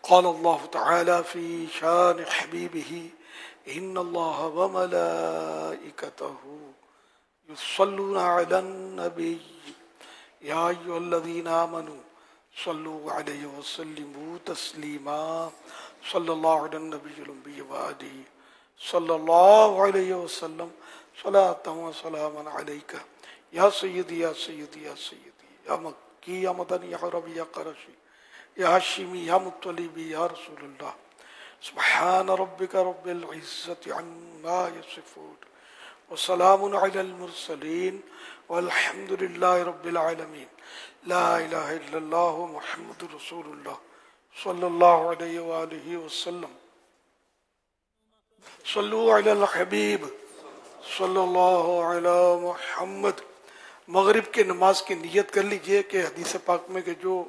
قال الله تعالى في شان حبيبه إن الله وملائكته يصلون على النبي يا أيها الذين آمنوا صلوا عليه وسلموا تسليما صلى الله على النبي الأمي وآله صلى الله عليه وسلم صلاة وسلاما عليك يا سيدي يا سيدي يا سيدي يا مكي يا مدني يا عربي يا قرشي يا هاشمي يا مطلبي يا رسول الله سبحان ربك رب العزة عما يصفون وسلام على المرسلين والحمد لله رب العالمين لا إله إلا الله محمد رسول الله صلى الله عليه وآله وسلم صلوا على الحبیب صلی اللہ علی محمد. مغرب کے نماز کی نیت کر لیجئے کہ حدیث پاک میں کہ جو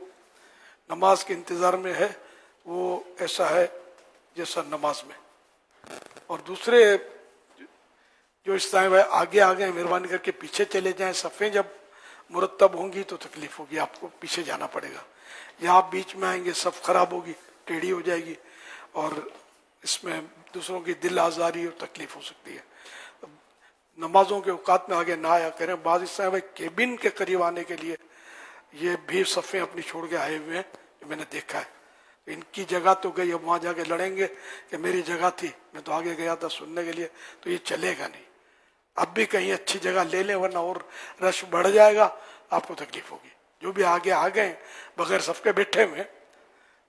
نماز کے انتظار میں ہے وہ ایسا ہے جیسا نماز میں. اور دوسرے جو اس طرح آگے آگے مہربانی کر کے پیچھے چلے جائیں. صفیں جب مرتب ہوں گی تو تکلیف ہوگی, آپ کو پیچھے جانا پڑے گا. یہاں آپ بیچ میں آئیں گے صف خراب ہوگی, ٹیڑھی ہو جائے گی اور اس میں دوسروں کی دل آزاری اور تکلیف ہو سکتی ہے. نمازوں کے اوقات میں آگے نہ آیا کریں. بعض اس طرح کیبن کے قریب آنے کے لیے یہ بھی صفیں اپنی چھوڑ کے آئے ہوئے ہیں, جو میں نے دیکھا ہے. ان کی جگہ تو گئی, اب وہاں جا کے لڑیں گے کہ میری جگہ تھی, میں تو آگے گیا تھا سننے کے لیے, تو یہ چلے گا نہیں. اب بھی کہیں اچھی جگہ لے لیں ورنہ اور رش بڑھ جائے گا, آپ کو تکلیف ہوگی. جو بھی آگے آ گئے بغیر صف کے بیٹھے ہوئے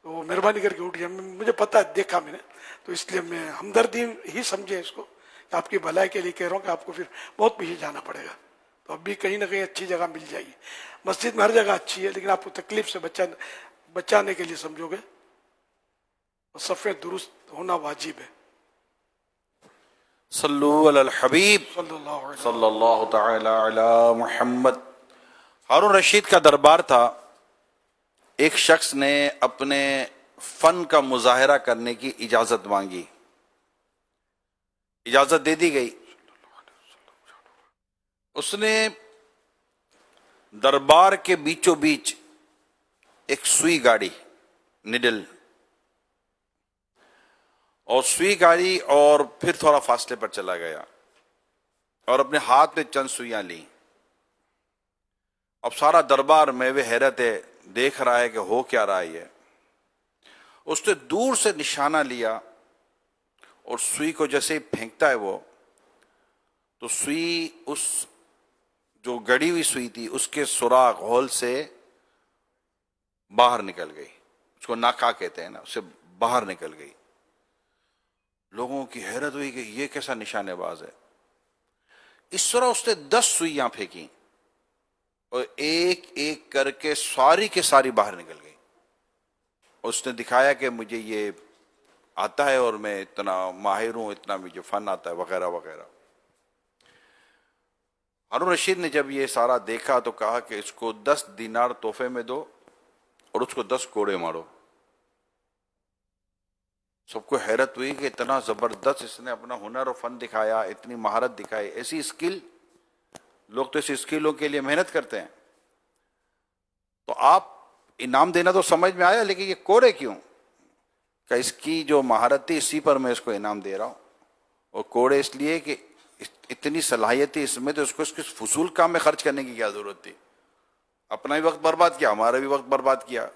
تو وہ مہربانی کر کے اٹھ جائیں. مجھے پتہ ہے, دیکھا میں نے, تو اس لیے میں ہمدردی ہی سمجھے اس کو کہ آپ کی بھلائی کے لیے کہہ رہا ہوں کہ آپ کو پھر بہت پیچھے جانا پڑے گا. تو اب بھی کہیں نہ کہیں اچھی جگہ مل جائے گی. مسجد میں ہر جگہ اچھی ہے, لیکن آپ کو تکلیف سے بچانے کے لیے سمجھو گے صفیں درست ہونا واجب ہے. صلو علی الحبیب صلی اللہ تعالی علی محمد. ہارون رشید کا دربار تھا. ایک شخص نے اپنے فن کا مظاہرہ کرنے کی اجازت مانگی, اجازت دے دی گئی. اس نے دربار کے بیچوں بیچ ایک سوئی گاڑی, نڈل, اور سوئی گاڑی اور پھر تھوڑا فاصلے پر چلا گیا اور اپنے ہاتھ میں چند سوئیاں لیں. اب سارا دربار میں وہ حیرت ہے, دیکھ رہا ہے کہ ہو کیا رہا ہے. اس نے دور سے نشانہ لیا اور سوئی کو جیسے ہی پھینکتا ہے وہ, تو سوئی اس جو گڑی ہوئی سوئی تھی اس کے سوراخ ہول سے باہر نکل گئی. اس کو ناکا کہتے ہیں نا, اس سے باہر نکل گئی. لوگوں کی حیرت ہوئی کہ یہ کیسا نشانے باز ہے. اس طرح اس نے 10 سوئیاں پھینکی اور ایک ایک کر کے ساری کے ساری باہر نکل گئی. اس نے دکھایا کہ مجھے یہ آتا ہے اور میں اتنا ماہر ہوں, اتنا مجھے فن آتا ہے وغیرہ وغیرہ. ہارون رشید نے جب یہ سارا دیکھا تو کہا کہ اس کو 10 دینار تحفے میں دو اور اس کو 10 کوڑے مارو. سب کو حیرت ہوئی کہ اتنا زبردست اس نے اپنا ہنر و فن دکھایا, اتنی مہارت دکھائی, ایسی اسکل. لوگ تو ایسی اسکلوں کے لیے محنت کرتے ہیں. تو آپ انعام دینا تو سمجھ میں آیا, لیکن یہ کوڑے کیوں؟ کہ اس کی جو مہارت تھی اسی پر میں اس کو انعام دے رہا ہوں. اور کوڑے اس لیے کہ اتنی صلاحیت تھی اس میں, تو اس کو اس کے فضول کام میں خرچ کرنے کی کیا ضرورت تھی؟ اپنا بھی وقت برباد کیا, ہمارا بھی وقت برباد کیا.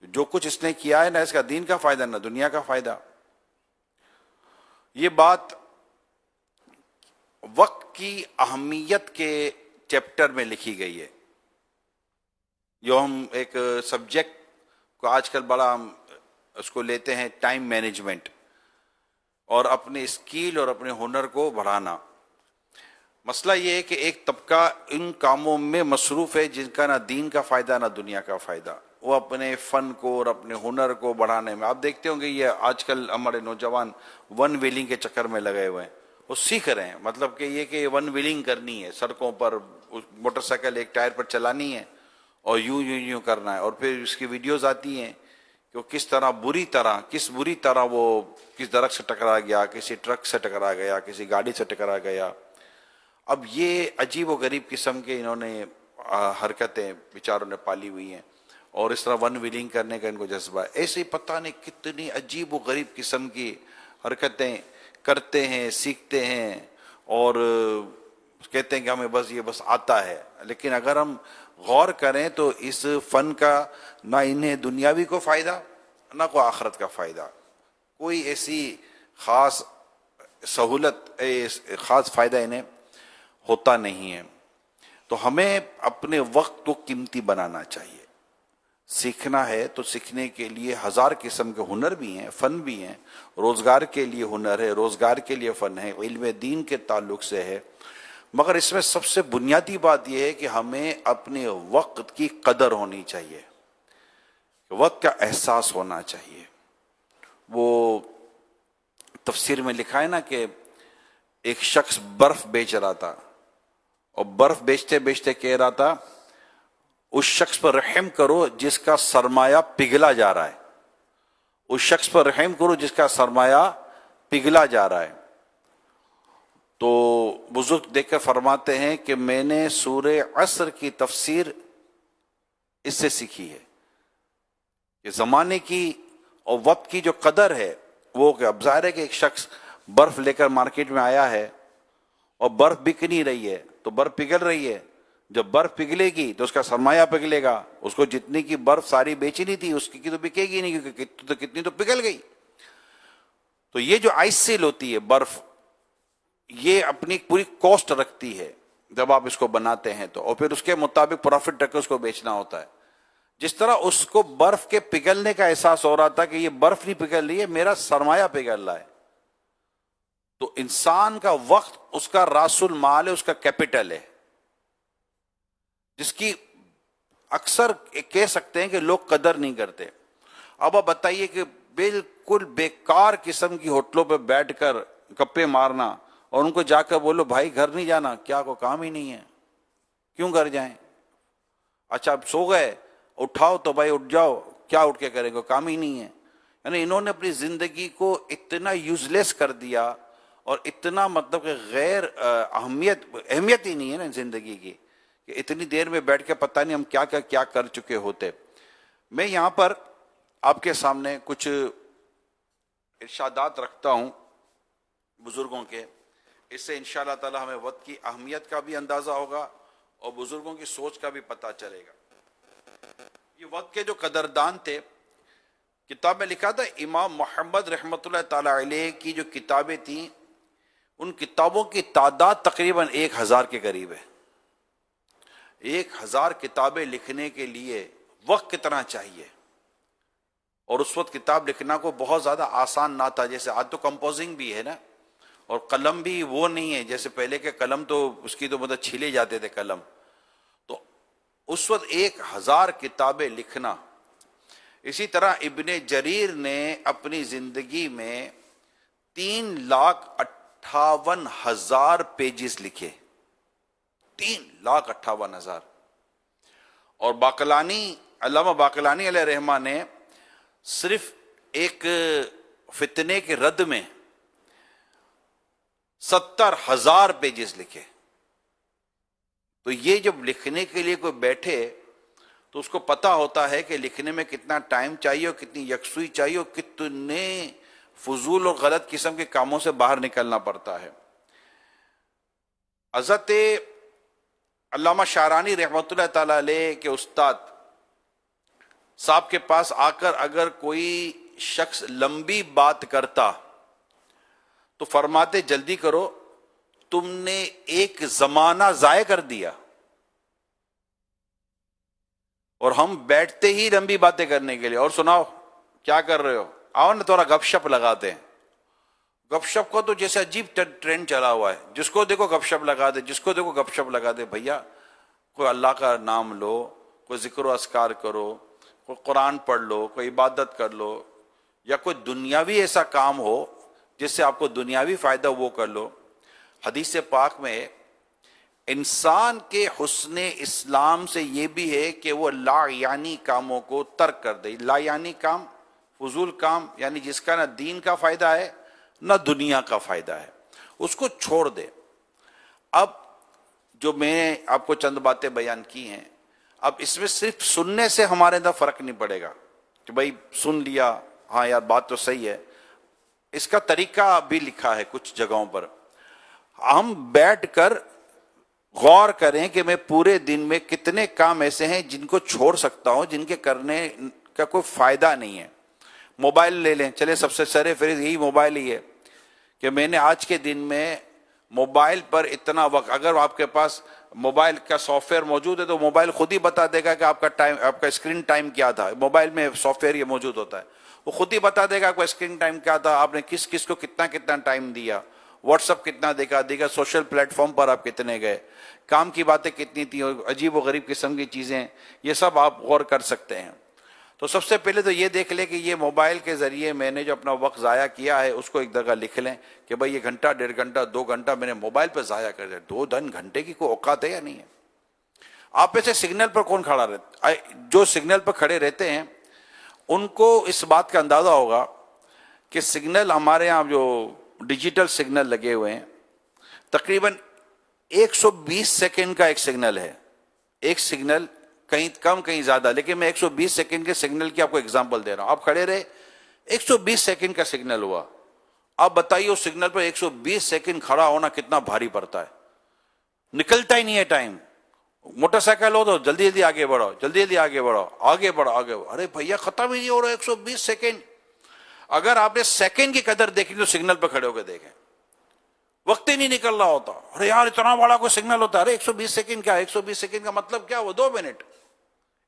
جو کچھ اس نے کیا ہے نہ اس کا دین کا فائدہ نہ دنیا کا فائدہ. یہ بات وقت کی اہمیت کے چیپٹر میں لکھی گئی ہے. جو ہم ایک سبجیکٹ کو آج کل بڑا ہم اس کو لیتے ہیں, ٹائم مینجمنٹ, اور اپنے اسکل اور اپنے ہنر کو بڑھانا. مسئلہ یہ ہے کہ ایک طبقہ ان کاموں میں مصروف ہے جن کا نہ دین کا فائدہ نہ دنیا کا فائدہ. وہ اپنے فن کو اور اپنے ہنر کو بڑھانے میں, آپ دیکھتے ہوں گے یہ آج کل ہمارے نوجوان ون ویلنگ کے چکر میں لگے ہوئے ہیں. وہ سیکھ رہے ہیں, مطلب کہ یہ کہ ون ویلنگ کرنی ہے, سڑکوں پر موٹر سائیکل ایک ٹائر پر چلانی ہے اور یوں یوں یوں کرنا ہے. اور پھر اس کی ویڈیوز آتی ہیں کہ وہ کس بری طرح وہ کس درخت سے ٹکرا گیا, کسی ٹرک سے ٹکرا گیا, کسی گاڑی سے ٹکرا گیا. اب یہ عجیب و غریب قسم کے انہوں نے حرکتیں بیچاروں نے پالی ہوئی ہیں. اور اس طرح ون ویلنگ کرنے کا ان کو جذبہ ہے. ایسے ہی پتہ نہیں کتنی عجیب و غریب قسم کی حرکتیں کرتے ہیں, سیکھتے ہیں اور کہتے ہیں کہ ہمیں بس آتا ہے. لیکن اگر ہم غور کریں تو اس فن کا نہ انہیں دنیاوی کو فائدہ نہ کوئی آخرت کا فائدہ, کوئی ایسی خاص سہولت, خاص فائدہ انہیں ہوتا نہیں ہے. تو ہمیں اپنے وقت کو قیمتی بنانا چاہیے. سیکھنا ہے تو سیکھنے کے لیے ہزار قسم کے ہنر بھی ہیں, فن بھی ہیں. روزگار کے لیے ہنر ہے, روزگار کے لیے فن ہے, علم دین کے تعلق سے ہے. مگر اس میں سب سے بنیادی بات یہ ہے کہ ہمیں اپنے وقت کی قدر ہونی چاہیے, وقت کا احساس ہونا چاہیے. وہ تفسیر میں لکھا ہے نا کہ ایک شخص برف بیچ رہا تھا اور برف بیچتے بیچتے کہہ رہا تھا اس شخص پر رحم کرو جس کا سرمایہ پگھلا جا رہا ہے, اس شخص پر رحم کرو جس کا سرمایہ پگھلا جا رہا ہے. تو بزرگ دیکھ کر فرماتے ہیں کہ میں نے سورہ عصر کی تفسیر اس سے سیکھی ہے کہ زمانے کی اور وقت کی جو قدر ہے وہ کہ اب ظاہر ہے کہ ایک شخص برف لے کر مارکیٹ میں آیا ہے اور برف بک نہیں رہی ہے تو برف پگھل رہی ہے. جب برف پگھلے گی تو اس کا سرمایہ پگھلے گا. اس کو جتنی کی برف ساری بیچنی تھی اس کی تو بکے گی نہیں کیونکہ کتنی تو پگھل گئی. تو یہ جو آئس سیل ہوتی ہے برف, یہ اپنی پوری کاسٹ رکھتی ہے جب آپ اس کو بناتے ہیں تو, اور پھر اس کے مطابق پروفٹ رکھ کے اس کو بیچنا ہوتا ہے. جس طرح اس کو برف کے پگھلنے کا احساس ہو رہا تھا کہ یہ برف نہیں پگھل رہی ہے, میرا سرمایہ پگھل رہا ہے. تو انسان کا وقت اس کا راس المال ہے, اس کا کیپٹل ہے, جس کی اکثر کہہ سکتے ہیں کہ لوگ قدر نہیں کرتے. اب آپ بتائیے کہ بالکل بیکار قسم کی ہوٹلوں پہ بیٹھ کر گپے مارنا اور ان کو جا کر بولو بھائی گھر نہیں جانا, کیا کوئی کام ہی نہیں ہے, کیوں گھر جائیں؟ اچھا اب سو گئے, اٹھاؤ تو بھائی اٹھ جاؤ, کیا اٹھ کے کریں, کوئی کام ہی نہیں ہے. یعنی انہوں نے اپنی زندگی کو اتنا یوز لیس کر دیا اور اتنا مطلب کہ غیر اہمیت ہی نہیں ہے نا زندگی کی, کہ اتنی دیر میں بیٹھ کے پتہ نہیں ہم کیا کر چکے ہوتے. میں یہاں پر آپ کے سامنے کچھ ارشادات رکھتا ہوں بزرگوں کے, اس سے انشاءاللہ تعالی ہمیں وقت کی اہمیت کا بھی اندازہ ہوگا اور بزرگوں کی سوچ کا بھی پتہ چلے گا. یہ وقت کے جو قدردان تھے, کتاب میں لکھا تھا امام محمد رحمۃ اللہ تعالی علیہ کی جو کتابیں تھیں ان کتابوں کی تعداد تقریباً 1000 کے قریب ہے. 1000 کتابیں لکھنے کے لیے وقت کتنا چاہیے, اور اس وقت کتاب لکھنا کو بہت زیادہ آسان نہ تھا. جیسے آج تو کمپوزنگ بھی ہے نا, اور قلم بھی وہ نہیں ہے جیسے پہلے کے قلم تو اس کی تو مطلب چھیلے جاتے تھے قلم. تو اس وقت 1000 کتابیں لکھنا. اسی طرح ابن جریر نے اپنی زندگی میں 3,58,000 پیجز لکھے, 3,58,000. اور باقلانی, علامہ باقلانی علیہ رحمہ نے صرف ایک فتنے کے رد میں 70,000 پیجز لکھے. تو یہ جب لکھنے کے لیے کوئی بیٹھے تو اس کو پتا ہوتا ہے کہ لکھنے میں کتنا ٹائم چاہیے اور کتنی یکسوئی چاہیے اور کتنے فضول اور غلط قسم کے کاموں سے باہر نکلنا پڑتا ہے. حضرت علامہ شعرانی رحمۃ اللہ تعالی علیہ کے استاد صاحب کے پاس آ کر اگر کوئی شخص لمبی بات کرتا تو فرماتے جلدی کرو, تم نے ایک زمانہ ضائع کر دیا. اور ہم بیٹھتے ہی لمبی باتیں کرنے کے لیے, اور سناؤ کیا کر رہے ہو, آؤ نا تھوڑا گپ شپ لگاتے ہیں. گپ شپ کو تو جیسے عجیب ٹرینڈ چلا ہوا ہے, جس کو دیکھو گپ شپ لگا دے, جس کو دیکھو گپ شپ لگا دے. بھیا کوئی اللہ کا نام لو, کوئی ذکر و اذکار کرو, کوئی قرآن پڑھ لو, کوئی عبادت کر لو, یا کوئی دنیاوی ایسا کام ہو جس سے آپ کو دنیاوی فائدہ وہ کر لو. حدیث پاک میں انسان کے حسن اسلام سے یہ بھی ہے کہ وہ لا یعنی کاموں کو ترک کر دے. لا یعنی کام, فضول کام, یعنی جس کا نہ دین کا فائدہ ہے نہ دنیا کا فائدہ ہے, اس کو چھوڑ دے. اب جو میں نے آپ کو چند باتیں بیان کی ہیں, اب اس میں صرف سننے سے ہمارے اندر فرق نہیں پڑے گا کہ بھائی سن لیا، ہاں یار بات تو صحیح ہے، اس کا طریقہ بھی لکھا ہے کچھ جگہوں پر. ہم بیٹھ کر غور کریں کہ میں پورے دن میں کتنے کام ایسے ہیں جن کو چھوڑ سکتا ہوں، جن کے کرنے کا کوئی فائدہ نہیں ہے. موبائل لے لیں، چلے سب سے سر فہرست یہی موبائل ہی ہے کہ میں نے آج کے دن میں موبائل پر اتنا وقت، اگر آپ کے پاس موبائل کا سافٹ ویئر موجود ہے تو موبائل خود ہی بتا دے گا کہ آپ کا ٹائم، آپ کا اسکرین ٹائم کیا تھا. موبائل میں سافٹ ویئر یہ موجود ہوتا ہے، وہ خود ہی بتا دے گا آپ کا اسکرین ٹائم کیا تھا، آپ نے کس کس کو کتنا ٹائم دیا، واٹس اپ کتنا دیکھا، سوشل پلیٹ فارم پر آپ کتنے گئے، کام کی باتیں کتنی تھیں، عجیب و غریب قسم کی چیزیں، یہ سب آپ غور کر سکتے ہیں. تو سب سے پہلے تو یہ دیکھ لیں کہ یہ موبائل کے ذریعے میں نے جو اپنا وقت ضائع کیا ہے اس کو ایک جگہ لکھ لیں کہ بھائی یہ گھنٹہ، 1.5 گھنٹہ، 2 گھنٹہ میں نے موبائل پہ ضائع کر دیا. 2 گھنٹے کی کوئی اوقات ہے یا نہیں ہے؟ آپ میں سے سگنل پر کون کھڑا رہتا؟ جو سگنل پر کھڑے رہتے ہیں ان کو اس بات کا اندازہ ہوگا کہ سگنل ہمارے یہاں جو ڈیجیٹل سگنل لگے ہوئے ہیں تقریباً 120 سیکنڈ کا ایک سگنل ہے. ایک سگنل کہیں کم کہیں زیادہ، لیکن میں 120 سیکنڈ کے سگنل کی آپ کو اگزامپل دے رہا ہوں. آپ کھڑے رہے، 120 سیکنڈ کا سگنل ہوا. آپ بتائیے اس سگنل پر 120 سیکنڈ کھڑا ہونا کتنا بھاری پڑتا ہے. نکلتا ہی نہیں ہے ٹائم. موٹر سائیکل ہو تو جلدی جلدی آگے بڑھو، جلدی جلدی آگے بڑھو، آگے بڑھو، آگے بڑھو. ارے بھیا ختم ہی نہیں ہو رہا 120 سیکنڈ. اگر آپ نے سیکنڈ کی قدر دیکھی تو سگنل پہ کھڑے ہو کے دیکھیں، وقت ہی نہیں نکل رہا ہوتا. ارے یار اتنا بڑا کوئی سگنل ہوتا ہے. ارے 120 سیکنڈ کیا؟ 120 سیکنڈ کا مطلب کیا ہوا؟ 2 منٹ.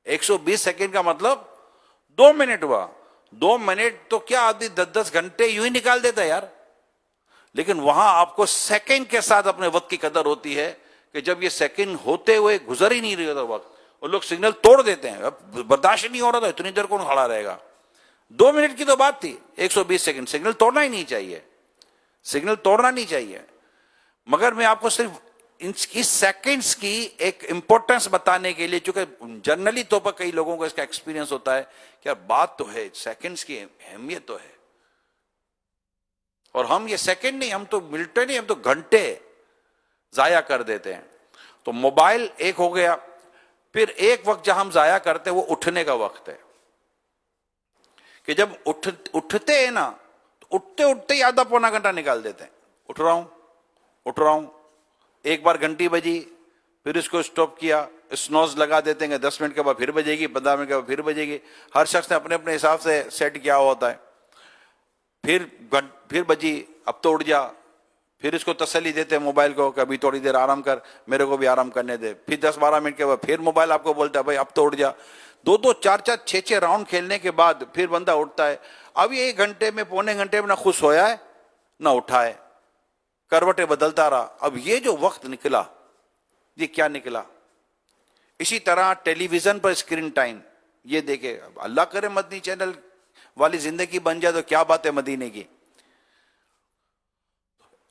120 سیکنڈ کا مطلب 2 منٹ ہوا. 2 منٹ تو کیا آدمی 10 گھنٹے یوں ہی نکال دیتا ہے یار. لیکن وہاں آپ کو سیکنڈ کے ساتھ اپنے وقت کی قدر ہوتی ہے کہ جب یہ سیکنڈ ہوتے ہوئے گزر ہی نہیں رہا تھا وقت، اور لوگ سگنل توڑ دیتے ہیں. اب برداشت نہیں ہو رہا تھا، اتنی دیر کون کھڑا رہے گا. 2 منٹ کی تو بات تھی، 120 سیکنڈ. سگنل توڑنا ہی نہیں چاہیے، سگنل توڑنا نہیں چاہیے. مگر میں آپ کو صرف اس سیکنڈز کی ایک امپورٹنس بتانے کے لیے، چونکہ جنرلی طور پر کئی لوگوں کو اس کا ایکسپیرینس ہوتا ہے کہ بات تو ہے، سیکنڈز کی اہمیت تو ہے، اور ہم یہ سیکنڈ نہیں، ہم تو منٹیں نہیں، ہم تو گھنٹے ضائع کر دیتے ہیں. تو موبائل ایک ہو گیا. پھر ایک وقت جہاں ہم ضائع کرتے ہیں وہ اٹھنے کا وقت ہے کہ جب اٹھتے ہیں نا تو اٹھتے ہی آدھا پونا گھنٹہ نکال دیتے ہیں. اٹھ رہا ہوں، ایک بار گھنٹی بجی، پھر اس کو اسٹاپ کیا، سنوز لگا دیتے ہیں کہ 10 منٹ کے بعد پھر بجے گی، 15 منٹ کے بعد پھر بجے گی. ہر شخص نے اپنے اپنے حساب سے سیٹ کیا ہوتا ہے. پھر بجی، اب تو اٹھ جا. پھر اس کو تسلی دیتے ہیں موبائل کو کہ ابھی تھوڑی دیر آرام کر، میرے کو بھی آرام کرنے دے. پھر 10-12 منٹ کے بعد پھر موبائل آپ کو بولتا ہے بھائی اب تو اٹھ جا. 2-2, 4-4, 6-6 راؤنڈ کھیلنے کے بعد پھر بندہ اٹھتا ہے. اب یہ 1 گھنٹے میں، پونے گھنٹے میں نہ خوش ہویا ہے نہ اٹھا ہے، کروٹیں بدلتا رہا. اب یہ جو وقت نکلا یہ کیا نکلا؟ اسی طرح ٹیلی ویژن پر اسکرین ٹائم، یہ دیکھے. اللہ کرے مدنی چینل والی زندگی بن جائے تو کیا بات ہے مدینے کی.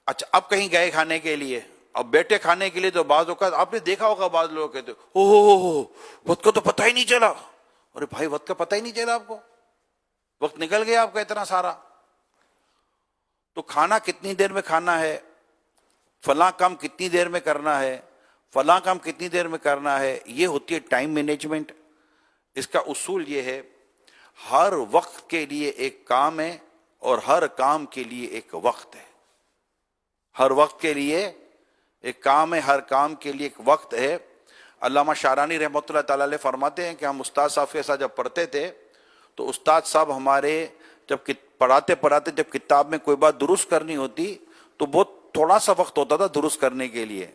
اچھا اب کہیں گئے کھانے کے لیے، اب بیٹھے کھانے کے لیے تو بعض اوقات آپ نے دیکھا ہوگا بعض لوگ کہتے او وقت کو تو پتہ ہی نہیں چلا. ارے بھائی وقت کا پتہ ہی نہیں چلا، آپ کو وقت نکل گیا آپ کا اتنا سارا. تو کھانا کتنی دیر میں کھانا ہے، فلاں کام کتنی دیر میں کرنا ہے، فلاں کام کتنی دیر میں کرنا ہے، یہ ہوتی ہے ٹائم مینجمنٹ. اس کا اصول یہ ہے ہر وقت کے لیے ایک کام ہے اور ہر کام کے لیے ایک وقت ہے. ہر وقت کے لیے ایک کام ہے، ہر کام کے لیے ایک وقت ہے. علامہ شعرانی رحمۃ اللہ تعالی علیہ فرماتے ہیں کہ ہم استاد صاحب کے ساتھ جب پڑھتے تھے تو استاد صاحب ہمارے جب پڑھاتے جب کتاب میں کوئی بات درست کرنی ہوتی تو بہت تھوڑا سا وقت ہوتا تھا درست کرنے کے لیے،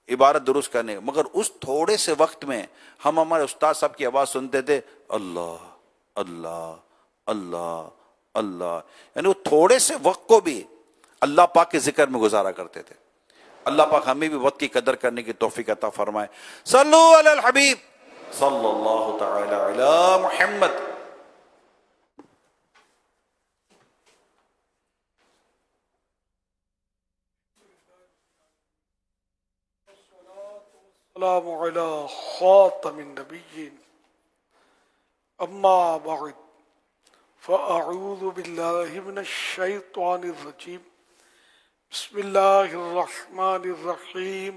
عبارت درست کرنے. مگر اس تھوڑے سے وقت میں ہم ہمارے استاد صاحب کی آواز سنتے تھے، اللہ اللہ اللہ اللہ. یعنی وہ تھوڑے سے وقت کو بھی اللہ پاک کے ذکر میں گزارا کرتے تھے. اللہ پاک ہمیں بھی وقت کی قدر کرنے کی توفیق عطا فرمائے. صلو علی الحبیب صلی اللہ تعالی علی محمد. السلام علی خاتم النبیین اما بعد فاعوذ باللہ من الشیطان الرجیم بسم اللہ الرحمن الرحیم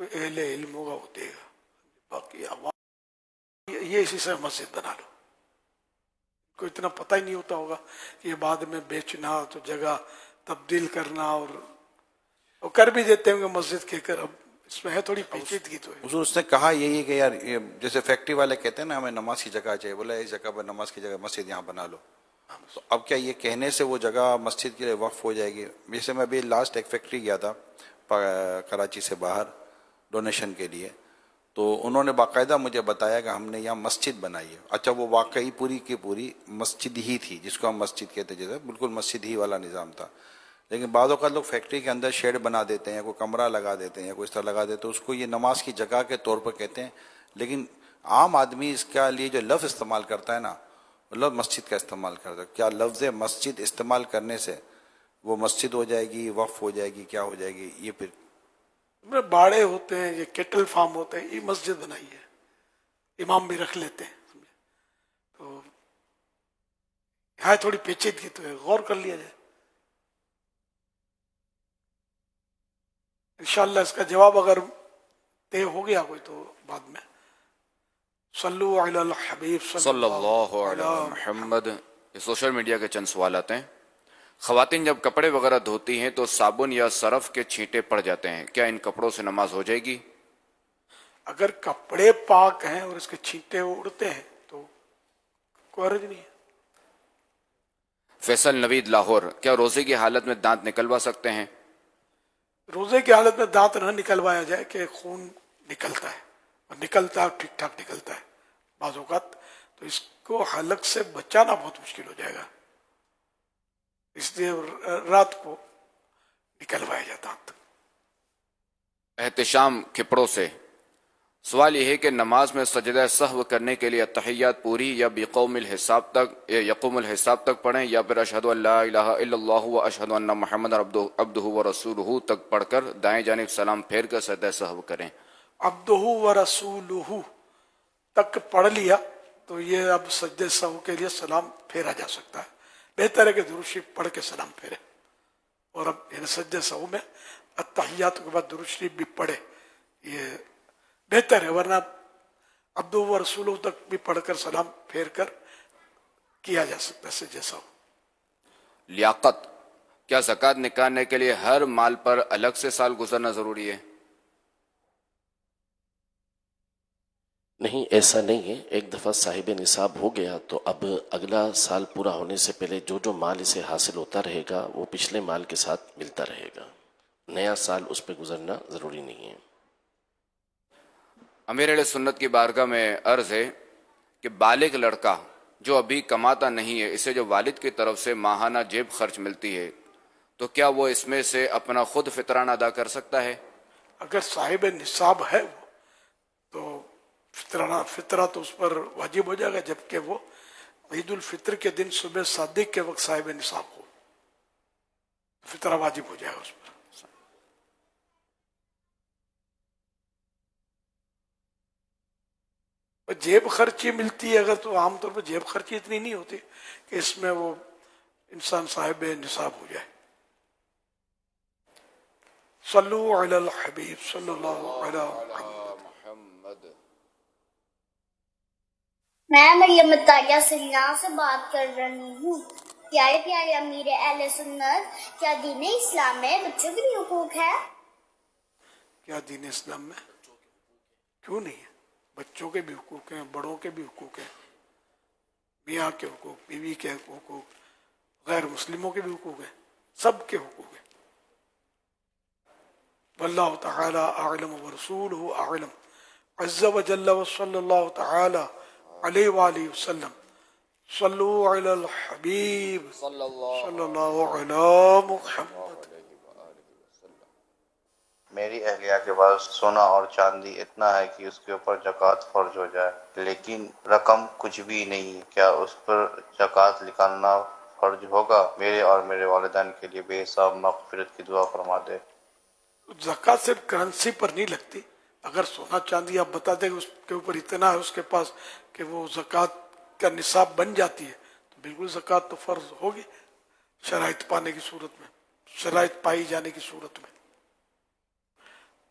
کوئی اہل علم ہوگا وہ دے گا، باقی عوام یہ اسی سے مسجد بنا لو. کو اتنا پتہ ہی نہیں ہوتا ہوگا کہ یہ بعد میں بیچنا تو جگہ تبدیل کرنا، اور کر بھی دیتے ہوں گے مسجد کہہ کر. اب اس میں ہے تھوڑی پیچیدگی تو ہے. حضور اس نے کہا یہی کہ یار جیسے فیکٹری والے کہتے ہیں نا ہمیں نماز کی جگہ چاہیے، بولا اس جگہ پر نماز کی جگہ مسجد یہاں بنا لو. تو اب کیا یہ کہنے سے وہ جگہ مسجد کے لیے وقف ہو جائے گی؟ جیسے میں ابھی لاسٹ ایک فیکٹری گیا تھا کراچی سے باہر ڈونیشن کے لیے، تو انہوں نے باقاعدہ مجھے بتایا کہ ہم نے یہاں مسجد بنائی ہے. اچھا وہ واقعی پوری کی پوری مسجد ہی تھی، جس کو ہم مسجد کہتے جیسے بالکل مسجد ہی والا نظام تھا. لیکن بعض اوقات لوگ فیکٹری کے اندر شیڈ بنا دیتے ہیں، کوئی کمرہ لگا دیتے ہیں یا کوئی اس طرح لگا دیتے ہیں، اس کو یہ نماز کی جگہ کے طور پر کہتے ہیں. لیکن عام آدمی اس کے لیے جو لفظ استعمال کرتا ہے نا، لفظ مسجد کا استعمال کرتا ہے. کیا لفظ مسجد استعمال کرنے سے وہ مسجد ہو جائے گی، وقف ہو جائے گی، کیا ہو جائے گی؟ یہ پھر باڑے ہوتے ہیں، یہ کیٹل فارم ہوتے ہیں، یہ مسجد بنائی ہے، امام بھی رکھ لیتے ہیں. تو یہاں تھوڑی پیچیدگی تو ہے، غور کر لیا جائے. انشاءاللہ اس کا جواب اگر طے ہو گیا کوئی تو بعد میں. صلو علی الحبیب صلی اللہ علیہ محمد. یہ سوشل میڈیا کے چند سوالات ہیں. خواتین جب کپڑے وغیرہ دھوتی ہیں تو صابن یا سرف کے چھینٹے پڑ جاتے ہیں، کیا ان کپڑوں سے نماز ہو جائے گی؟ اگر کپڑے پاک ہیں اور اس کے چھینٹے اڑتے ہیں تو کوئی حرج نہیں ہے. فیصل نوید لاہور، کیا روزے کی حالت میں دانت نکلوا سکتے ہیں؟ روزے کی حالت میں دانت نہ نکلوایا جائے کہ خون نکلتا ہے، اور نکلتا ہے ٹھیک ٹھاک نکلتا ہے بعض اوقات، تو اس کو حلق سے بچانا بہت مشکل ہو جائے گا، اس لیے رات کو نکلوایا جاتا دانت. احتشام کھپڑوں سے سوال یہ ہے کہ نماز میں سجدہ سہو کرنے کے لیے تحیات پوری یا یقوم الحساب تک پڑھیں، یا پھر اشہد ان لا الہ الا اللہ و اشہد ان محمد عبدہ و رسولہ تک پڑھ کر دائیں جانب سلام پھیر کر سجدہ سہو کریں؟ عبدہ و رسولہ تک پڑھ لیا تو یہ اب سجدہ سہو کے لیے سلام پھیرا جا سکتا ہے. بہتر ہے کہ درود شریف پڑھ کے سلام پھیرے، اور اب یعنی سجدہ سہو میں التحیات کے بعد درود شریف بھی پڑھے، یہ بہتر ہے. ورنہ عبدہ و رسولہ تک بھی پڑھ کر سلام پھیر کر کیا جا سکتا ہے سجدہ سہو. لیاقت، کیا زکوٰۃ نکالنے کے لیے ہر مال پر الگ سے سال گزرنا ضروری ہے؟ نہیں، ایسا نہیں ہے. ایک دفعہ صاحب نصاب ہو گیا تو اب اگلا سال پورا ہونے سے پہلے جو مال اسے حاصل ہوتا رہے گا وہ پچھلے مال کے ساتھ ملتا رہے گا. نیا سال اس پہ گزرنا ضروری نہیں ہے. امیر اہل سنت کی بارگاہ میں عرض ہے کہ بالغ لڑکا جو ابھی کماتا نہیں ہے، اسے جو والد کی طرف سے ماہانہ جیب خرچ ملتی ہے، تو کیا وہ اس میں سے اپنا خود فطرانہ ادا کر سکتا ہے؟ اگر صاحب نصاب ہے وہ تو فطرہ تو اس پر واجب ہو جائے گا، جبکہ وہ عید الفطر کے دن صبح صادق کے وقت صاحب نصاب ہو، فطرہ واجب ہو جائے گا اس پر. جیب خرچی ملتی ہے اگر، تو عام طور پر جیب خرچی اتنی نہیں ہوتی کہ اس میں وہ انسان صاحب نصاب ہو جائے. صلو علی الحبیب صلی اللہ علیہ محمد. میں مریم طاہرہ سرینا سے بات کر رہی ہوں. پیارے پیارے امیر اہل سنت، کیا دین اسلام میں بچوں کے بھی حقوق ہے؟ کیا دین اسلام میں کیوں نہیں ہے؟ بچوں کے بھی حقوق ہیں، بڑوں کے بھی حقوق ہیں، میاں کے حقوق، بیوی کے حقوق، غیر مسلموں کے بھی حقوق ہیں، سب کے حقوق ہیں. واللہ تعالی اعلم ورسولہ اعلم عز وجل وصلی اللہ تعالی علیہ وآلہ وسلم. صلو علی الحبیب صلی اللہ علی محمد. میری اہلیہ کے پاس سونا اور چاندی اتنا ہے کہ اس کے اوپر زکوٰۃ فرض ہو جائے، لیکن رقم کچھ بھی نہیں. کیا اس پر زکوٰۃ نکالنا فرض ہوگا؟ میرے اور میرے والدین کے لیے بے حساب مغفرت کی دعا فرما دے. زکوٰۃ صرف کرنسی پر نہیں لگتی. اگر سونا چاندی آپ بتا دیں کہ اس کے اوپر اتنا ہے اس کے پاس کہ وہ زکوٰۃ کا نصاب بن جاتی ہے، تو بالکل زکوٰۃ تو فرض ہوگی، شرائط پانے کی صورت میں، شرائط پائی جانے کی صورت میں.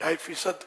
2.5%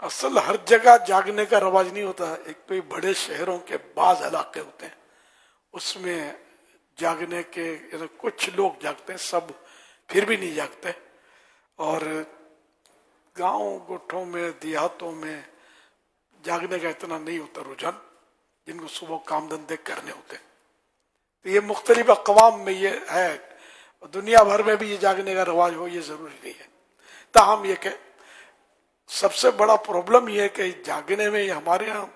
اصل ہر جگہ جاگنے کا رواج نہیں ہوتا. ایک تو یہ بڑے شہروں کے بعض علاقے ہوتے ہیں اس میں جاگنے کے کچھ لوگ جاگتے ہیں, سب پھر بھی نہیں جاگتے. اور گاؤں گوٹھوں میں دیہاتوں میں جاگنے کا اتنا نہیں ہوتا رجحان, جن کو صبح کام دھندے کرنے ہوتے. تو یہ مختلف اقوام میں یہ ہے, دنیا بھر میں بھی یہ جاگنے کا رواج ہو یہ ضروری نہیں ہے. تاہم یہ کہ سب سے بڑا پرابلم یہ ہے کہ جاگنے میں ہمارے ہاں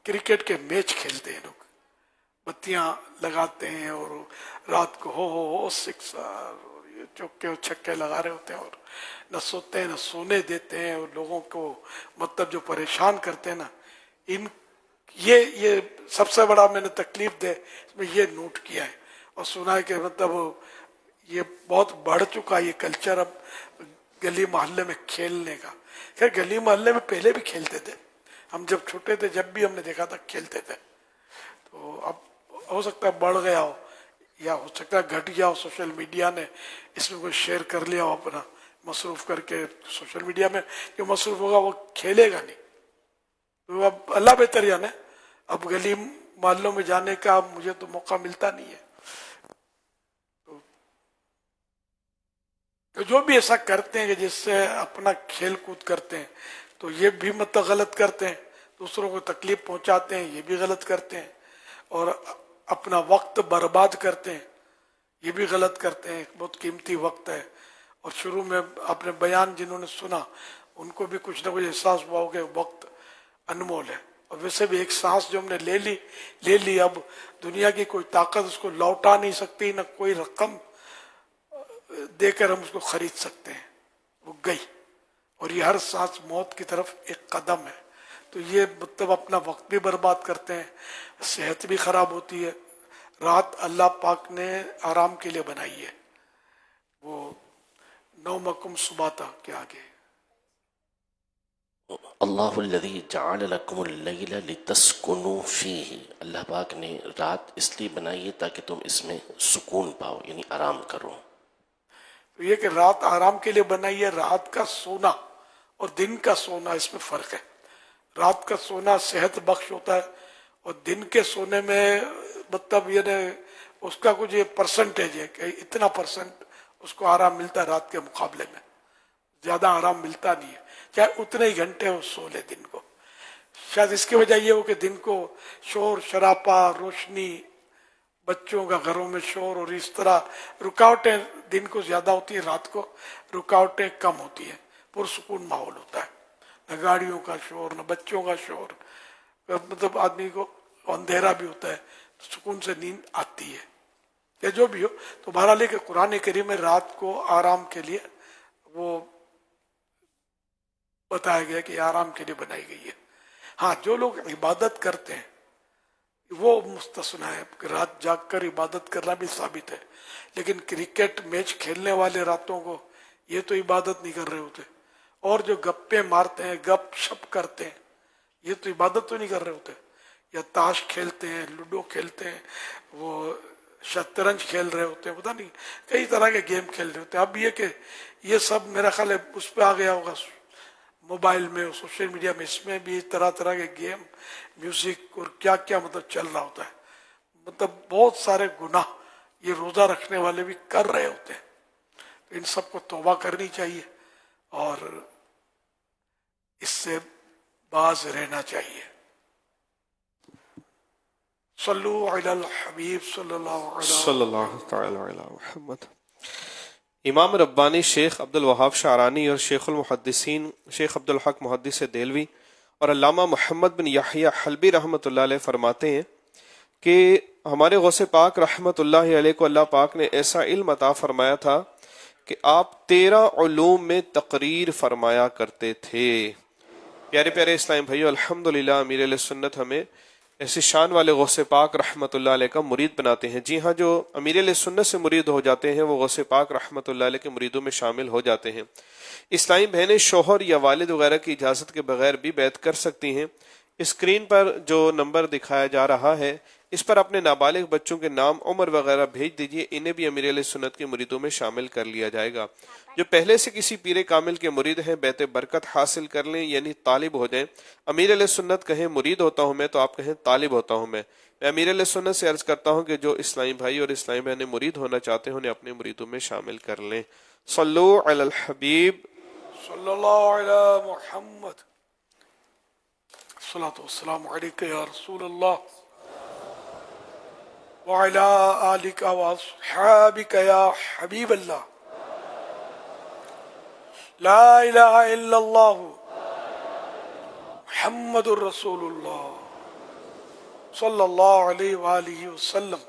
کرکٹ کے میچ کھیلتے ہیں لوگ, بتیاں لگاتے ہیں اور رات کو ہو سکسر چوکے اور چھکے لگا رہے ہوتے ہیں, اور نہ سوتے ہیں نہ سونے دیتے ہیں, اور لوگوں کو مطلب جو پریشان کرتے ہیں نا, یہ سب سے بڑا میں نے تکلیف دے اس میں یہ نوٹ کیا ہے اور سنا ہے کہ مطلب یہ بہت بڑھ چکا یہ کلچر اب گلی محلے میں کھیلنے کا. خیر گلی محلے میں پہلے بھی کھیلتے تھے, ہم جب چھوٹے تھے جب بھی ہم نے دیکھا تھا کھیلتے تھے. تو اب ہو سکتا ہے بڑھ گیا ہو یا ہو سکتا ہے گھٹ گیا ہو, سوشل میڈیا نے اس میں کوئی شیئر کر لیا ہو اپنا مصروف کر کے. سوشل میڈیا میں جو مصروف ہوگا وہ کھیلے گا نہیں. تو اب اللہ بہتر جانے, اب گلی محلوں میں جانے کا مجھے تو موقع ملتا نہیں ہے. تو جو بھی ایسا کرتے ہیں کہ جس سے اپنا کھیل کود کرتے ہیں تو یہ بھی مطلب غلط کرتے ہیں, دوسروں کو تکلیف پہنچاتے ہیں یہ بھی غلط کرتے ہیں, اور اپنا وقت برباد کرتے ہیں یہ بھی غلط کرتے ہیں. بہت قیمتی وقت ہے, اور شروع میں اپنے بیان جنہوں نے سنا ان کو بھی کچھ نہ کچھ احساس ہوا کہ وقت انمول ہے. اور ویسے بھی ایک سانس جو ہم نے لے لی اب دنیا کی کوئی طاقت اس کو لوٹا نہیں سکتی, نہ کوئی رقم دے کر ہم اس کو خرید سکتے ہیں. وہ گئی, اور یہ ہر سانس موت کی طرف ایک قدم ہے. تو یہ مطلب اپنا وقت بھی برباد کرتے ہیں, صحت بھی خراب ہوتی ہے. رات اللہ پاک نے آرام کے لیے بنائی ہے, وہ نومکم سباتا کے آگے اللہ الذی جعل لکم اللیل لتسکنوا فیہ, اللہ پاک نے رات اس لیے بنائی ہے تاکہ تم اس میں سکون پاؤ, یعنی آرام کرو. تو یہ کہ رات آرام کے لیے بنائی ہے. رات کا سونا اور دن کا سونا اس میں فرق ہے. رات کا سونا صحت بخش ہوتا ہے, اور دن کے سونے میں مطلب یہ اس کا کچھ یہ پرسنٹیج ہے کہ اتنا پرسنٹ اس کو آرام ملتا ہے, رات کے مقابلے میں زیادہ آرام ملتا نہیں ہے. چاہے اتنے ہی گھنٹے وہ سو لے دن کو. شاید اس کی وجہ یہ ہو کہ دن کو شور شرابہ, روشنی, بچوں کا گھروں میں شور, اور اس طرح رکاوٹیں دن کو زیادہ ہوتی ہیں, رات کو رکاوٹیں کم ہوتی ہیں, پرسکون ماحول ہوتا ہے. نہ گاڑیوں کا شور نہ بچوں کا شور, مطلب آدمی کو اندھیرا بھی ہوتا ہے تو سکون سے نیند آتی ہے. یا جو بھی ہو, تو بہرحال کہ قرآن کریم میں رات کو آرام کے لیے وہ بتایا گیا کہ آرام کے لیے بنائی گئی ہے. ہاں جو لوگ عبادت کرتے ہیں وہ مستثنا ہے, کہ رات جاگ کر عبادت کرنا بھی ثابت ہے. لیکن کرکٹ میچ کھیلنے والے راتوں کو یہ تو عبادت نہیں کر رہے ہوتے, اور جو گپے مارتے ہیں گپ شپ کرتے ہیں یہ تو عبادت تو نہیں کر رہے ہوتے. یا تاش کھیلتے ہیں, لوڈو کھیلتے ہیں, وہ شطرنج کھیل رہے ہوتے ہیں, پتہ نہیں کئی طرح کے گیم کھیل رہے ہوتے ہیں. اب یہ کہ یہ سب میرا خیال ہے اس پہ آ گیا ہوگا موبائل میں, سوشل میڈیا میں, اس میں بھی طرح طرح کے گیم, میوزک اور کیا کیا مطلب چل رہا ہوتا ہے. مطلب بہت سارے گناہ یہ روزہ رکھنے والے بھی کر رہے ہوتے ہیں. تو ان سب کو توبہ کرنی چاہیے اور اس سے باز رہنا چاہیے. صلو علی الحبیب صلی اللہ تعالی علی محمد. امام ربانی شیخ عبد الوہاب شعرانی اور شیخ المحدثین شیخ عبد الحق محدث دہلوی اور علامہ محمد بن یحییٰ حلبی رحمۃ اللہ علیہ فرماتے ہیں کہ ہمارے غوث پاک رحمۃ اللہ علیہ کو اللہ پاک نے ایسا علم عطا فرمایا تھا کہ آپ 13 علوم میں تقریر فرمایا کرتے تھے. پیارے پیارے اسلام بھائیو, الحمدللہ امیر علیہ سنت ہمیں ایسی شان والے غوث پاک رحمۃ اللہ علیہ کا مرید بناتے ہیں. جی ہاں, جو امیر علیہ سنت سے مرید ہو جاتے ہیں وہ غوث پاک رحمۃ اللہ علیہ کے مریدوں میں شامل ہو جاتے ہیں. اسلامی بہنیں شوہر یا والد وغیرہ کی اجازت کے بغیر بھی بیعت کر سکتی ہیں. اسکرین پر جو نمبر دکھایا جا رہا ہے اس پر اپنے نابالغ بچوں کے نام عمر وغیرہ بھیج دیجئے، انہیں بھی امیر علیہ سنت کے مریدوں میں شامل کر لیا جائے گا۔ جو پہلے سے کسی پیر کامل کے مرید ہیں بیت برکت حاصل کر لیں، یعنی طالب ہو جائیں۔ امیر علیہ سنت کہیں مرید ہوتا ہوں میں تو آپ کہیں طالب ہوتا ہوں میں امیر علیہ سنت سے عرض کرتا ہوں کہ جو اسلامی بھائی اور اسلامی بہنیں مرید ہونا چاہتے ہیں انہیں اپنے مریدوں میں شامل کر لیں۔ صلو علی الحبیب صلی اللہ علی محمد، الصلاۃ والسلام علیک یا رسول اللہ وعلی آلک واصحابک یا حبیب اللہ، لا الہ الا اللہ محمد الرسول اللہ صلی اللہ علیہ وآلہ وسلم۔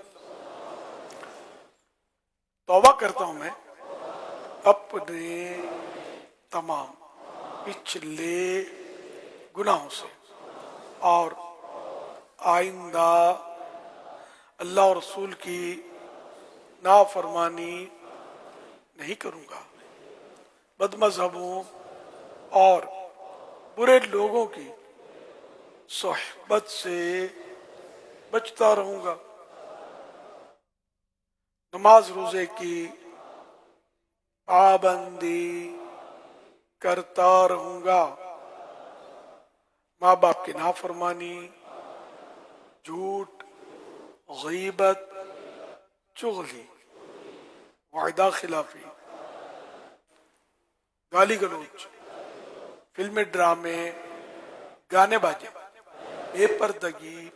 توبہ کرتا ہوں میں اپنے تمام پچھلے گناہوں سے اور آئندہ اللہ اور رسول کی نافرمانی نہیں کروں گا، بد مذہبوں اور برے لوگوں کی صحبت سے بچتا رہوں گا، نماز روزے کی پابندی کرتا رہوں گا، ماں باپ کی نافرمانی، جھوٹ، غیبت، چغلی، وعدہ خلافی، گالی گلوچ، فلمیں، ڈرامے، گانے باجے، بے پردگی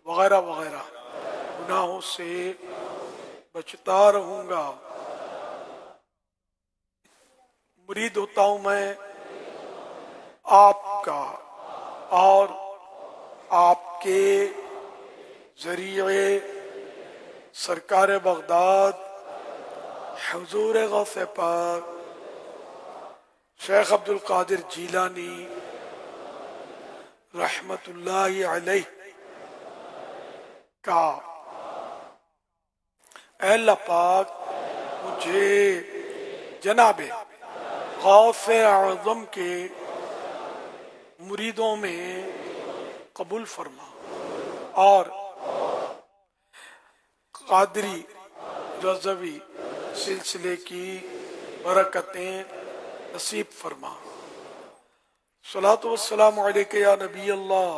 وغیرہ وغیرہ گناہوں سے بچتا رہوں گا۔ مرید ہوتا ہوں میں آپ کا اور آپ کے ذریعے سرکار بغداد حضور غوث پاک شیخ عبد القادر جیلانی رحمت اللہ علیہ کا۔ اے اللہ پاک مجھے جناب غوث اعظم کے مریدوں میں قبول فرما اور قادری رضوی سلسلے کی برکتیں نصیب فرما۔ صلاۃ والسلام علیک یا نبی اللہ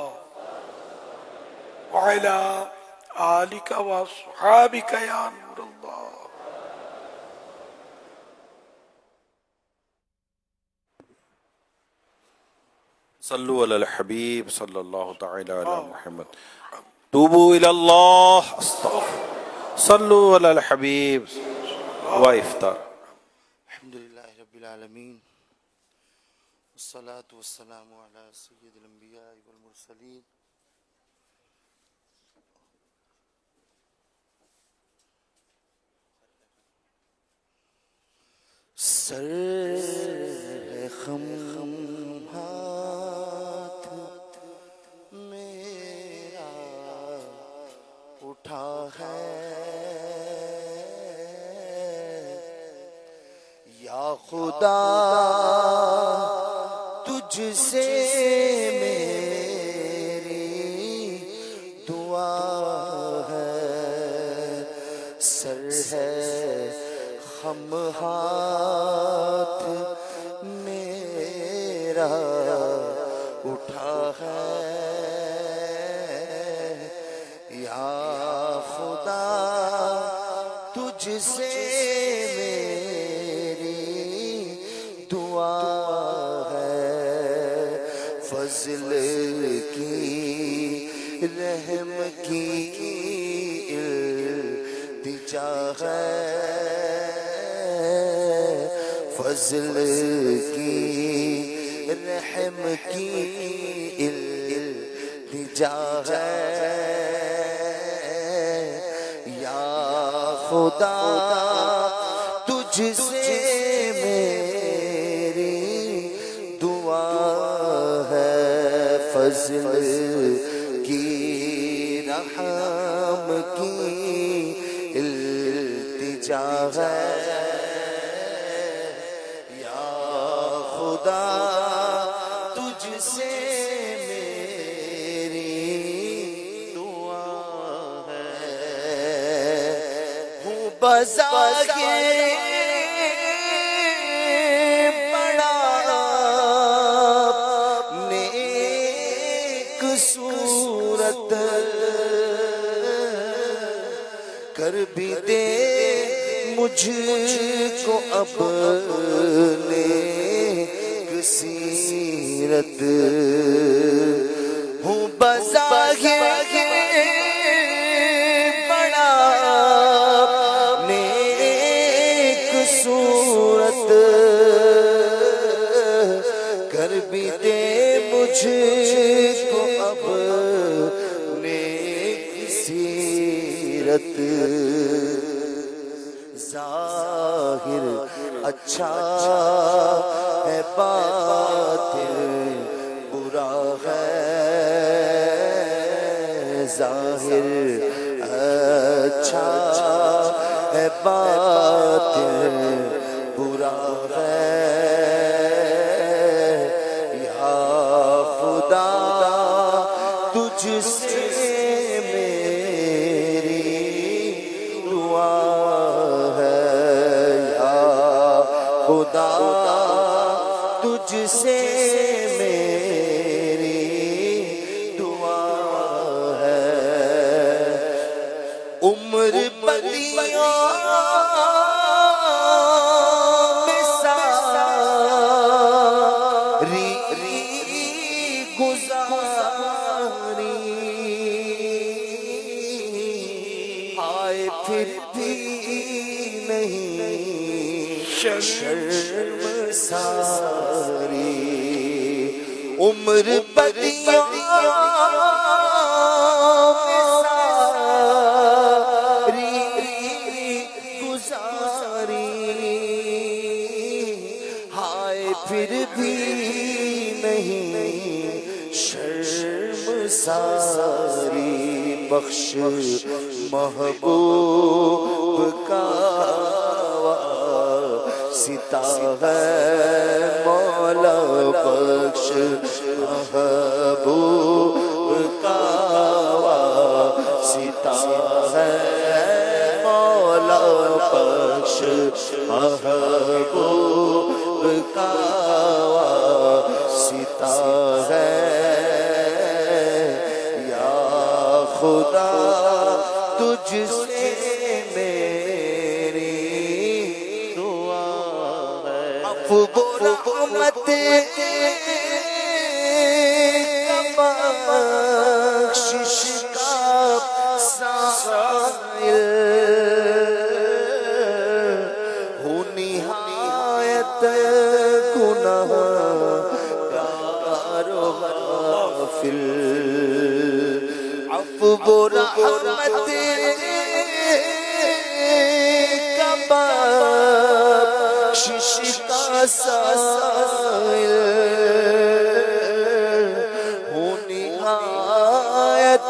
وعلی آلک واصحابک یا نور اللہ۔ صلو علی الحبیب صلی اللہ تعالی علی محمد، توبو الی اللہ، صلو علی الحبیب و افطار۔ الحمدللہ رب العالمین، والصلاة والسلام علی سید الانبیاء والمرسلین، سر خم ہاتھ میرا اٹھا ہے یا خدا تجھ سے میری دعا ہے، سر ہے خم ہاتھ میرا اٹھا ہے یا خدا تجھ سے میری دعا ہے، فضل کی رحم کی التجا ہے، فضل کی رحم کی التجا ہے یا خدا تجھ سے میری دعا ہے، فضل کی رحم کی التجا ہے یا خدا تجھ سے بظاہر بڑا نیک صورت کر بھی دے مجھ کو اپنے سیرت ہوں بظاہر بڑا نیک صورت کر بھی دے مجھ کو اپنے سیرت ظاہر اچھا ہے باطن برا ہے ظاہر اچھا ہے باطن برا ہے یا خدا تجھ سے میری دعا ہے یا خدا تجھ سے میری دعا ہے عمر بدیوں میں ساری گزاری آئے پھر بھی نہیں شرم ساری عمر بدیوں میں ساری گزاری ہائے پھر بھی نہیں شرم ساری بخش محبوب کا ستا ہے مولا بخش محبوب کا ستا ہے مولا بخش محبوب کا ستا ہے یا خدا تجھ سے میری دعا ہے عفو و رحمت بخشش کا سائل ہوں نہایت گنہگار و غافل عفو و رحمت کا بخشش کا سائل ہوں نہایت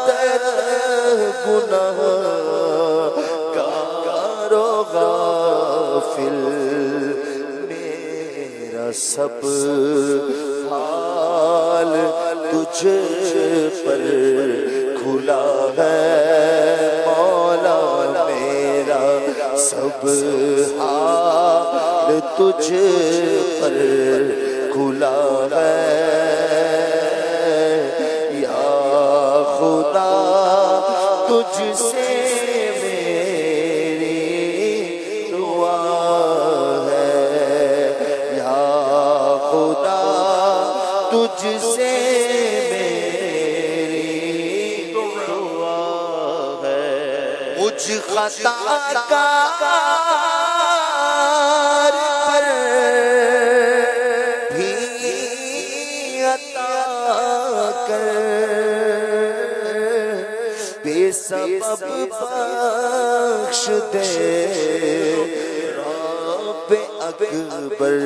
گنہگار و غافل میرا سب حال تجھ پر کھلا ہے مولا میرا سب حال تجھ پر کھلا ہے یا خدا تجھ سے میری دعا ہے یا خدا تجھ سے میری دعا ہے مجھ خطا کار پر بھی عطا کر بے سبب بخش دے رب اکبر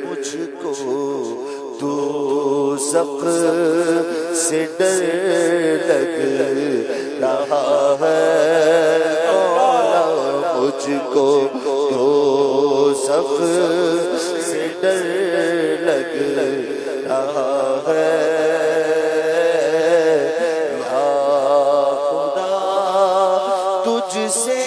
مجھ کو دوزخ سے ڈر لگ رہا ہے مولا مجھ کو دوزخ سے ڈر لگ رہا ہے یا خدا تجھ سے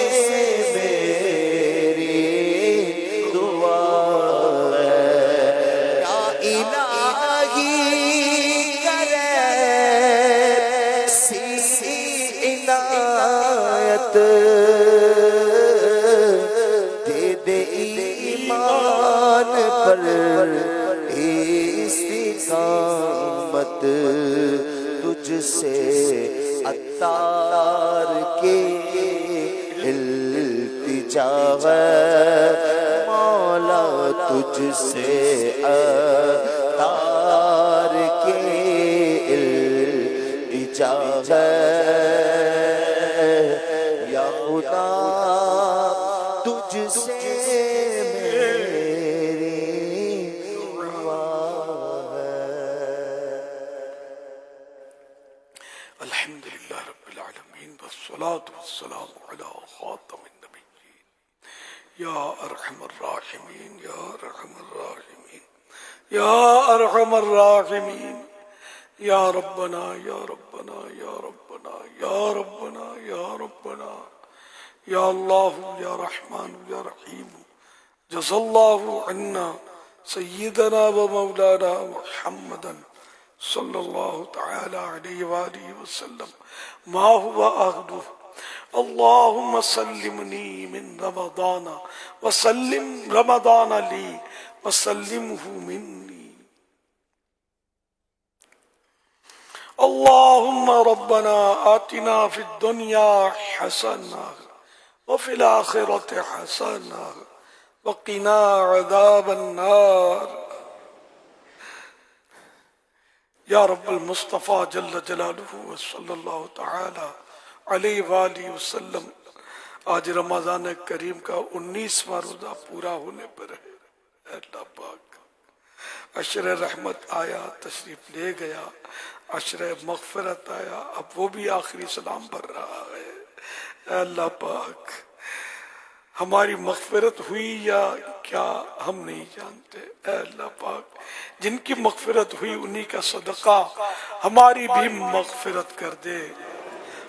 دے دے ایمان پر استقامت، تجھ سے عطار کے التجا ہے مولا، تجھ سے عطار کے التجا ہے یا خدا، تجھ سے والصلاة والسلام على خاتم النبيين يا أرحم الراحمين يا أرحم الراحمين يا أرحم الراحمين يا ربنا يا ربنا يا ربنا يا ربنا يا ربنا يا الله يا رحمن يا رحيم، جزا الله عنا سيدنا ومولانا محمدا صلى الله تعالى عليه وآله وسلم ما هو أهله. اللهم سلمني من رمضان وسلم رمضان لي وسلمه مني. اللهم ربنا آتنا في الدنيا حسنة وفي الآخرة حسنة وقنا عذاب النار. یا رب المصطفیٰ جل جلالہ صلی اللہ تعالی علیہ وآلہ وسلم، آج رمضان کریم کا 19واں روزہ پورا ہونے پر ہے. اللہ پاک عشر رحمت آیا، تشریف لے گیا، عشر مغفرت آیا، اب وہ بھی آخری سلام بھر رہا ہے. اللہ پاک ہماری مغفرت ہوئی یا کیا ہم نہیں جانتے. اے اللہ پاک جن کی مغفرت ہوئی انہی کا صدقہ ہماری بھی مغفرت کر دے،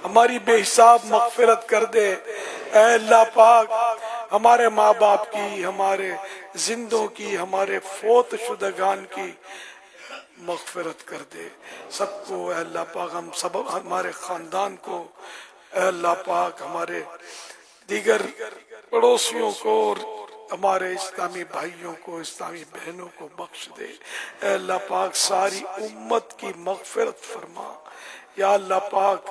ہماری بے حساب مغفرت کر دے. اے اللہ پاک ہمارے ماں باپ کی، ہمارے زندوں کی، ہمارے فوت شدگان کی مغفرت کر دے سب کو. اے اللہ پاک ہم سب، ہمارے خاندان کو، اے اللہ پاک ہمارے دیگر پڑوسیوں کو اور ہمارے اسلامی بھائیوں کو، اسلامی بہنوں کو بخش دے. اے اللہ پاک ساری امت کی مغفرت فرما. یا اللہ پاک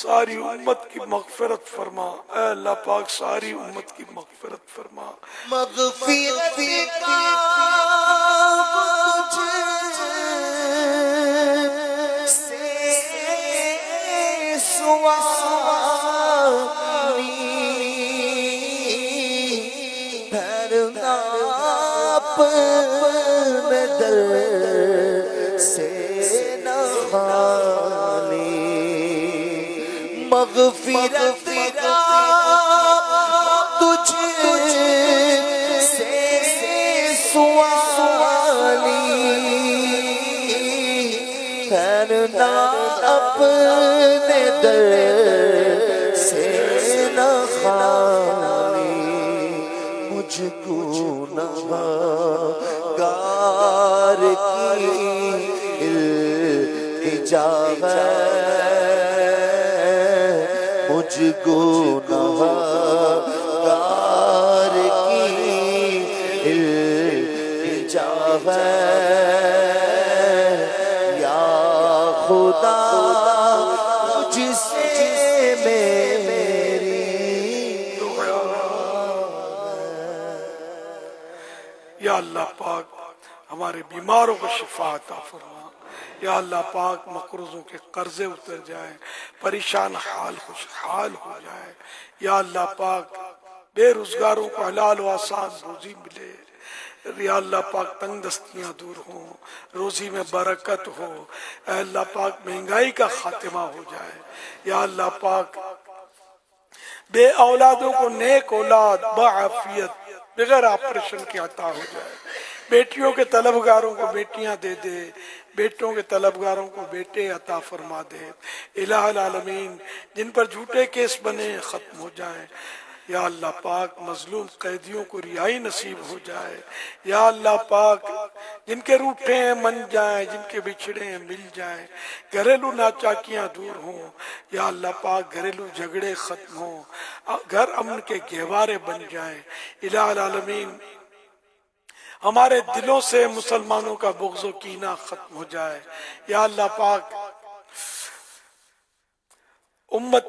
ساری امت کی مغفرت فرما. اے اللہ پاک ساری امت کی مغفرت فرما. مغفرت کا تجھ سے سوالی دھرنا اپنے در سے نہ خالی. مغفرت کا تجھ سے سوالی کرنا اپنے در سے نہ خالی. مجھ کو نوگار کی التجا ہے، مجھ کو نوگار کی التجا ہے. یا خدا تجھ سے میری یا اللہ پاک ہمارے بیماروں کو شفا عطا فرما. یا اللہ پاک مقروضوں کے قرضے اتر جائیں، پریشان حال خوشحال ہو جائے. یا اللہ پاک بے روزگاروں کو حلال و آسان روزی ملے. یا اللہ پاک تنگ دستیاں دور ہوں، روزی میں برکت ہو. اے اللہ پاک مہنگائی کا خاتمہ ہو جائے. یا اللہ پاک بے اولادوں کو نیک اولاد بعافیت بغیر آپریشن کے عطا ہو جائے. بیٹیوں کے طلبگاروں کو بیٹیاں دے دے، بیٹوں کے طلبگاروں کو بیٹے عطا فرما دے. الہ العالمین جن پر جھوٹے کیس بنے ختم ہو جائیں. یا اللہ پاک مظلوم قیدیوں کو رہائی نصیب ہو جائے. یا اللہ پاک جن کے روٹھے ہیں من جائیں، جن کے بچھڑے ہیں مل جائیں، گھریلو ناچاکیاں دور ہوں یا اللہ پاک، گھریلو جھگڑے ختم ہوں، گھر امن کے گہوارے بن جائیں الہ العالمین۔ ہمارے دلوں سے مسلمانوں کا بغض و کینہ ختم ہو جائے یا اللہ پاک، امت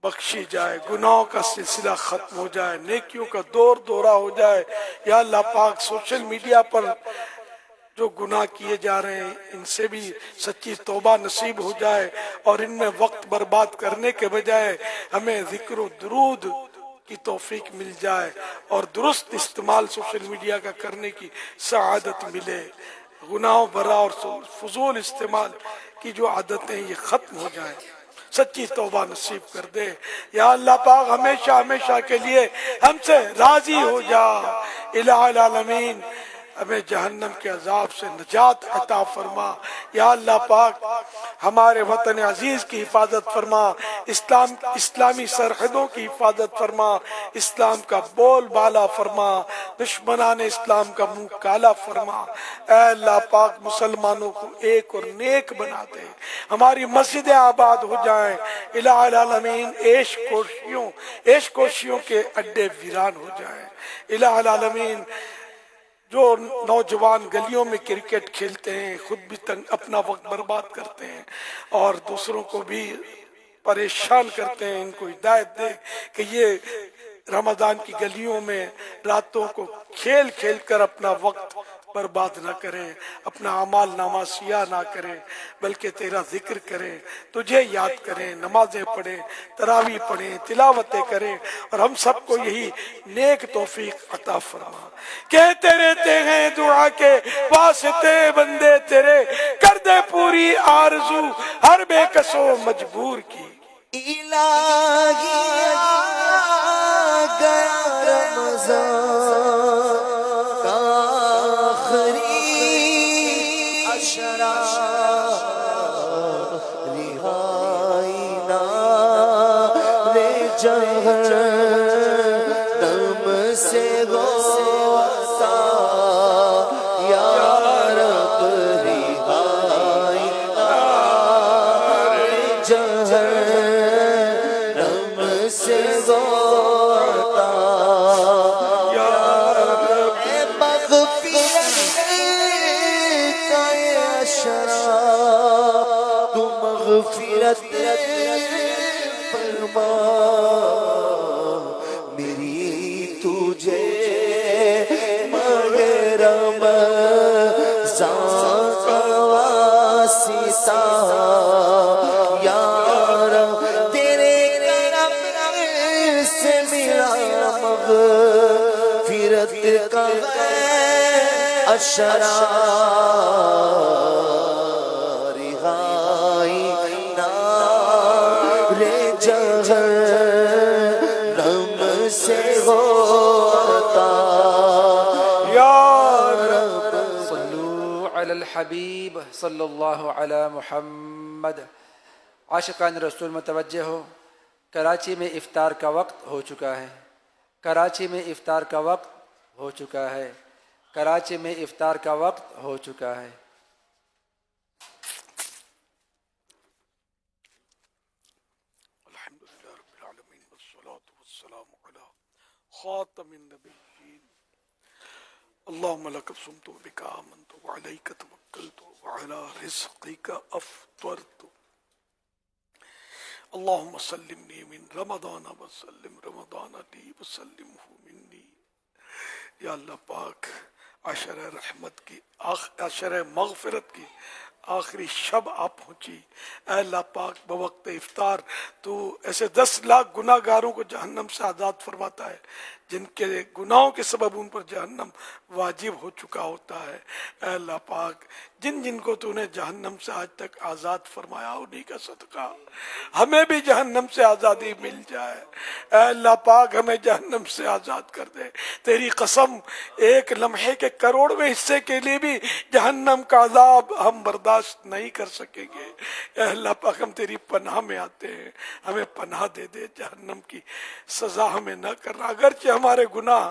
بخشی جائے، گناہوں کا سلسلہ ختم ہو جائے، نیکیوں کا دور دورہ ہو جائے یا اللہ پاک۔ سوشل میڈیا پر جو گناہ کیے جا رہے ہیں ان سے بھی سچی توبہ نصیب ہو جائے، اور ان میں وقت برباد کرنے کے بجائے ہمیں ذکر و درود کی توفیق مل جائے اور درست استعمال سوشل میڈیا کا کرنے کی سعادت ملے۔ گناہوں بھرا اور فضول استعمال کی جو عادتیں یہ ختم ہو جائیں، سچی توبہ نصیب کر دے یا اللہ پاک۔ ہمیشہ ہمیشہ کے لیے ہم سے راضی ہو جا الہ العالمین۔ ہمیں جہنم کے عذاب سے نجات عطا فرما یا اللہ پاک۔ ہمارے وطن عزیز کی حفاظت فرما، اسلامی سرحدوں کی حفاظت فرما، اسلام کا بول بالا فرما، دشمنان اسلام کا منہ کالا فرما۔ اے اللہ پاک، مسلمانوں کو ایک اور نیک بنا دے، ہماری مسجدیں آباد ہو جائیں الہ العالمین، عیش کوشیوں کے اڈے ویران ہو جائیں الہ العالمین۔ جو نوجوان گلیوں میں کرکٹ کھیلتے ہیں، خود بھی اپنا وقت برباد کرتے ہیں اور دوسروں کو بھی پریشان کرتے ہیں، ان کو ہدایت دے کہ یہ رمضان کی گلیوں میں راتوں کو کھیل کھیل کر اپنا وقت برباد نہ کریں، اپنا اعمال نامہ سیاہ نہ کریں، بلکہ تیرا ذکر کریں، تجھے یاد کریں، نمازیں پڑھیں، تراویح پڑھیں، تلاوتیں کریں، اور ہم سب کو یہی نیک توفیق عطا فرما۔ کہتے رہتے ہیں دعا کے واسطے بندے تیرے، کر دے پوری آرزو ہر بے کس و مجبور کی۔ الہی آ گیا رمضان کا آخری عشرہ، رہائی نار جہنم سے ہوتا یا رب، رہائی نار جہنم سے ہوتا یا رب، مغفرت کا عشرہ تو مغفرت فرما، میری تجھے مگر رمضان کا واسطہ یا رب، تیرے کرم سے ملا مغفرت کا عشرہ، رہائی نار جہنم سے ہوتا یا رب۔ صلو علی الحبیب صلی اللہ علی محمد۔ عاشقان رسول متوجہ ہو، کراچی میں افطار کا وقت ہو چکا ہے، کراچی میں افطار کا وقت ہو چکا ہے، کراچی میں افطار کا وقت ہو چکا ہے۔ الحمدللہ رب العالمین والصلاة والسلام علی خاتم النبیین۔ اللہم لک صمت بک آمنت وعلیک توکلت وعلی رزقک افطرت، اللہم سلمنی من رمضان وسلم رمضان لی وسلمہ منی۔ یا اللہ پاک، عشر رحمت کی، عشر مغفرت کی آخری شب آپ پہنچی، اے اللہ پاک بوقت افطار تو ایسے 10 لاکھ گناہ گاروں کو جہنم سے آزاد فرماتا ہے جن کے گناہوں کے سبب ان پر جہنم واجب ہو چکا ہوتا ہے۔ اے اللہ پاک، جن جن کو تو نے جہنم سے آج تک آزاد فرمایا انہی کا صدقہ ہمیں بھی جہنم سے آزادی مل جائے۔ اے اللہ پاک، ہمیں جہنم سے آزاد کر دے، تیری قسم ایک لمحے کے کروڑویں حصے کے لیے بھی جہنم کا عذاب ہم برداشت نہیں کر سکیں گے۔ اے اللہ پاک، ہم تیری پناہ میں آتے ہیں، ہمیں پناہ دے دے، جہنم کی سزا ہمیں نہ کرنا، اگرچہ ہمارے گناہ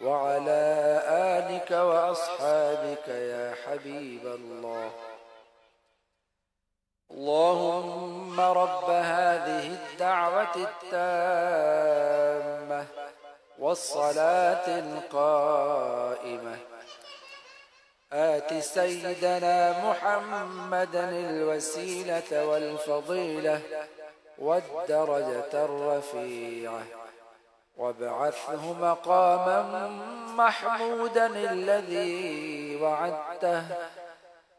وعلى آلك وأصحابك يا حبيب الله. اللهم رب هذه الدعوة التامة والصلاة القائمة آت سيدنا محمدا الوسيلة والفضيلة والدرجة الرفيعة وابعثه مقاما محمودا الذي وعدته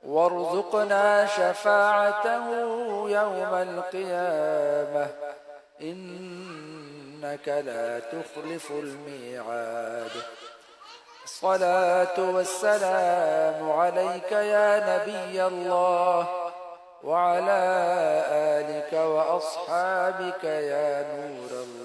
وارزقنا شفاعته يوم القيامة إنك لا تخلف الميعاد. الصلاة والسلام عليك يا نبي الله وعلى آلك وأصحابك يا نور الله.